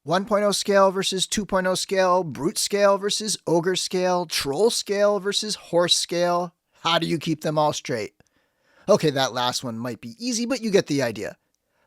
1.0 scale versus 2.0 scale, brute scale versus ogre scale, troll scale versus horse scale. How do you keep them all straight? Okay, that last one might be easy, but you get the idea.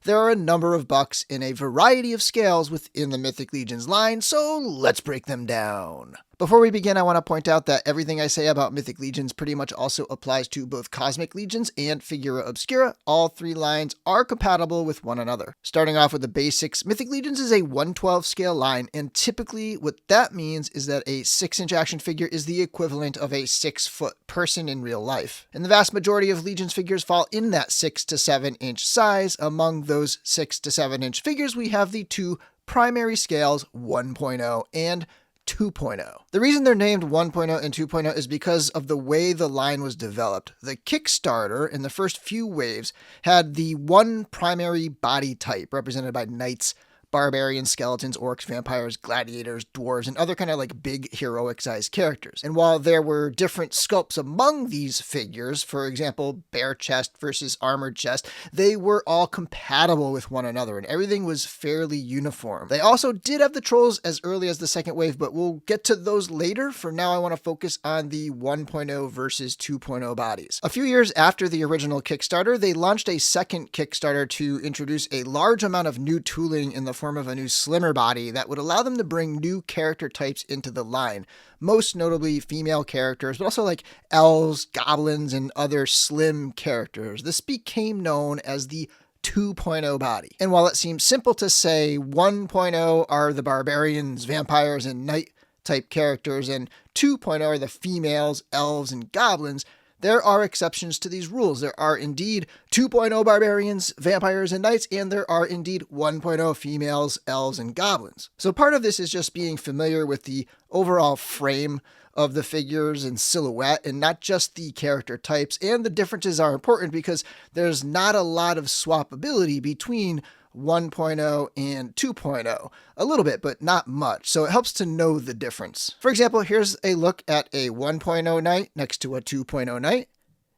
There are a number of bucks in a variety of scales within the Mythic Legions line, so let's break them down. Before we begin, I want to point out that everything I say about Mythic Legions pretty much also applies to both Cosmic Legions and Figura Obscura. All three lines are compatible with one another. Starting off with the basics, Mythic Legions is a 1/12 scale line, and typically what that means is that a 6-inch action figure is the equivalent of a 6-foot person in real life. And the vast majority of Legions figures fall in that 6 to 7-inch size. Among those 6 to 7-inch figures, we have the two primary scales, 1.0 and 2.0. The reason they're named 1.0 and 2.0 is because of the way the line was developed. The Kickstarter in the first few waves had the one primary body type represented by knights, barbarians, skeletons, orcs, vampires, gladiators, dwarves, and other kind of like big heroic sized characters. And while there were different sculpts among these figures, for example, bare chest versus armored chest, they were all compatible with one another and everything was fairly uniform. They also did have the trolls as early as the second wave, but we'll get to those later. For now, I want to focus on the 1.0 versus 2.0 bodies. A few years after the original Kickstarter, they launched a second Kickstarter to introduce a large amount of new tooling in the form of a new slimmer body that would allow them to bring new character types into the line, most notably female characters, but also like elves, goblins, and other slim characters. This became known as the 2.0 body. And while it seems simple to say 1.0 are the barbarians, vampires, and knight type characters, and 2.0 are the females, elves, and goblins, there are exceptions to these rules. There are indeed 2.0 barbarians, vampires, and knights, and there are indeed 1.0 females, elves, and goblins. So part of this is just being familiar with the overall frame of the figures and silhouette and not just the character types. And the differences are important because there's not a lot of swappability between 1.0 and 2.0. A little bit, but not much. So it helps to know the difference. For example, here's a look at a 1.0 knight next to a 2.0 knight.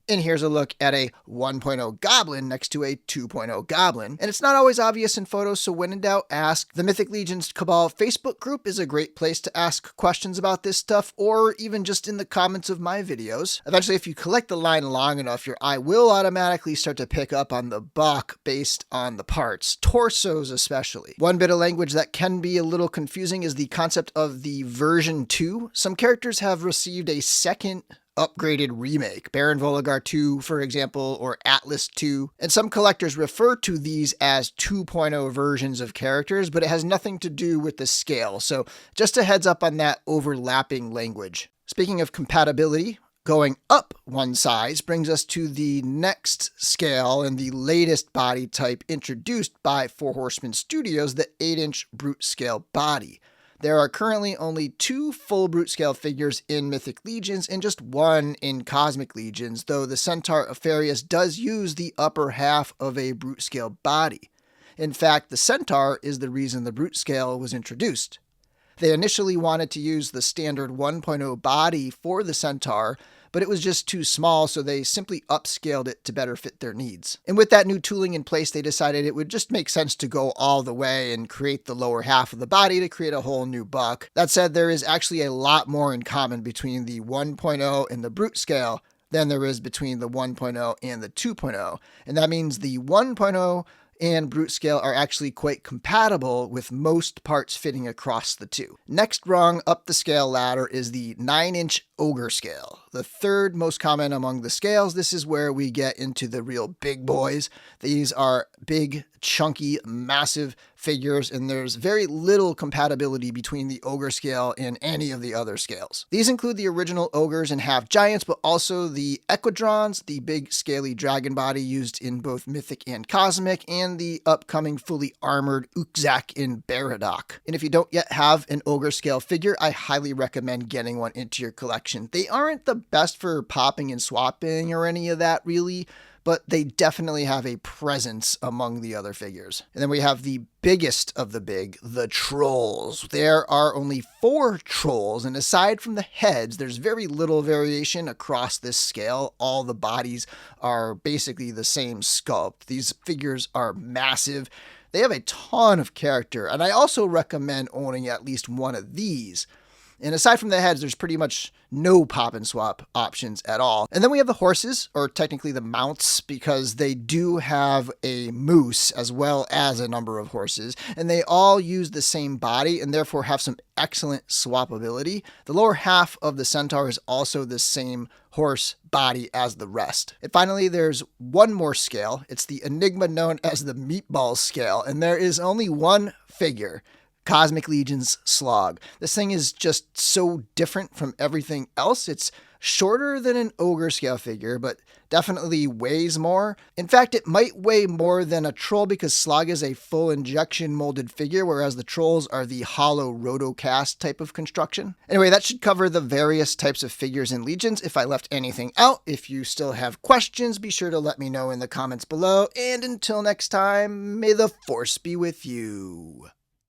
And here's a look at a 1.0 goblin next to a 2.0 goblin. And it's not always obvious in photos, so when in doubt, ask. The Mythic Legions Cabal Facebook group is a great place to ask questions about this stuff, or even just in the comments of my videos. Eventually, if you collect the line long enough, your eye will automatically start to pick up on the buck based on the parts, torsos especially. One bit of language that can be a little confusing is the concept of the version 2. Some characters have received a second upgraded remake, Baron Voligar 2, for example, or Atlas 2. And some collectors refer to these as 2.0 versions of characters, but it has nothing to do with the scale. So just a heads up on that overlapping language. Speaking of compatibility, going up one size brings us to the next scale and the latest body type introduced by Four Horsemen Studios, the 8-inch brute scale body. There are currently only 2 full brute scale figures in Mythic Legions and just 1 in Cosmic Legions, though the Centaur Apharius does use the upper half of a brute scale body. In fact, the Centaur is the reason the brute scale was introduced. They initially wanted to use the standard 1.0 body for the Centaur, but it was just too small, so they simply upscaled it to better fit their needs. And with that new tooling in place, they decided it would just make sense to go all the way and create the lower half of the body to create a whole new buck. That said, there is actually a lot more in common between the 1.0 and the brute scale than there is between the 1.0 and the 2.0. And that means the 1.0 and brute scale are actually quite compatible, with most parts fitting across the two. Next rung up the scale ladder is the 9-inch ogre scale, the third most common among the scales. This is where we get into the real big boys. These are big, chunky, massive figures, and there's very little compatibility between the ogre scale and any of the other scales. These include the original ogres and half giants, but also the equidrons, the big scaly dragon body used in both Mythic and Cosmic, and the upcoming fully armored Ukzak in Baradoc. And if you don't yet have an ogre scale figure, I highly recommend getting one into your collection. They aren't the best for popping and swapping or any of that really, but they definitely have a presence among the other figures. And then we have the biggest of the big, the trolls. There are only 4 trolls, and aside from the heads, there's very little variation across this scale. All the bodies are basically the same sculpt. These figures are massive. They have a ton of character, and I also recommend owning at least one of these. And aside from the heads, there's pretty much no pop and swap options at all. And then we have the horses, or technically the mounts, because they do have a moose as well as a number of horses, and they all use the same body and therefore have some excellent swappability. The lower half of the centaur is also the same horse body as the rest. And finally, there's one more scale. It's the enigma known as the meatbal scale, and there is only one figure. Cosmic Legion's Slog. This thing is just so different from everything else. It's shorter than an ogre scale figure, but definitely weighs more. In fact, it might weigh more than a troll because Slog is a full injection molded figure, whereas the trolls are the hollow rotocast type of construction. Anyway, that should cover the various types of figures in Legions. If I left anything out, if you still have questions, be sure to let me know in the comments below. And until next time, may the Force be with you.